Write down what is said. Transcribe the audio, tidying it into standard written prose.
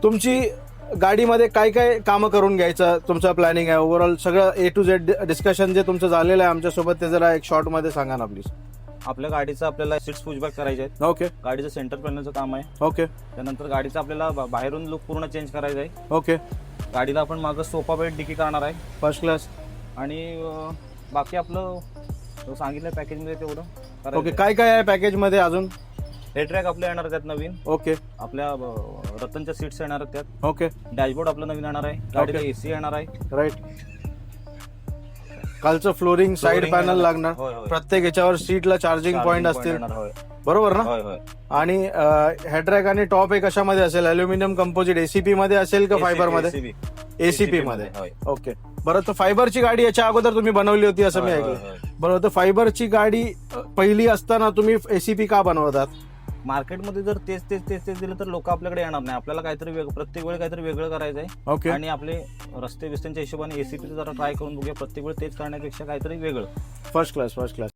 तुमची गाडीमध्ये काय काय कामं करून घ्यायचं तुमचं प्लॅनिंग आहे ओव्हरऑल सगळं A to Z डिस्कशन जे तुमचं झालेलं आहे आमच्यासोबत ते जरा एक शॉर्ट मध्ये सांगा ना प्लीज. आपल्या गाडीचं आपल्याला सीट्स पुशबॅक करायचे आहेत. ओके गाडीचं सेंटर पॅनलचं काम आहे. ओके त्यानंतर गाडीचं आपल्याला बाहेरून लुक पूर्ण चेंज करायचं आहे. ओके गाडीला आपण मागं सोफा बेड डिकी करणार आहे. First class. आणि बाकी आपलं सांगितलं पॅकेजमध्ये तेवढं करायचं ओके आहे. काय काय आहे पॅकेज मध्ये अजून. हेडरॅक आपले येणार आहेत त्यात नवीन. ओके आपल्या रतनच्या सीट्स येणार आहेत त्यात. ओके डॅशबोर्ड आपलं नवीन येणार आहे. गाडीला Okay. एसी येणार आहे. राईट. खालचं फ्लोरिंग साईड Flooring पॅनल येणार. लागणार. होय, होय. प्रत्येक याच्यावर सीटला चार्जिंग Charging पॉइंट point असतील येणार, होय. बरोबर ना. होय होय. आणि हेडरॅक आणि टॉप एक कशामध्ये असेल अल्युमिनियम कंपोजिट एसीपी मध्ये असेल का फायबर मध्ये. ACP एसीपी मध्ये. होय. ओके बरं तर फायबरची गाडी याच्या अगोदर तुम्ही बनवली होती असं मी होय, ऐकलं. होय, होय. बरोबर तर फायबरची गाडी पहिली असताना तुम्ही एसीपी का बनवतात. मार्केटमध्ये जर तेच दिलं तर लोक आपल्याकडे येणार नाही. आपल्याला काहीतरी प्रत्येक वेळी काहीतरी वेगळं करायचं आहे. ओके आणि आपले रस्ते बिस्त्यांच्या हिशोबाने एसीपी जरा ट्राय करून बघूया. प्रत्येक वेळी तेच करण्यापेक्षा काहीतरी वेगळं. First class first class.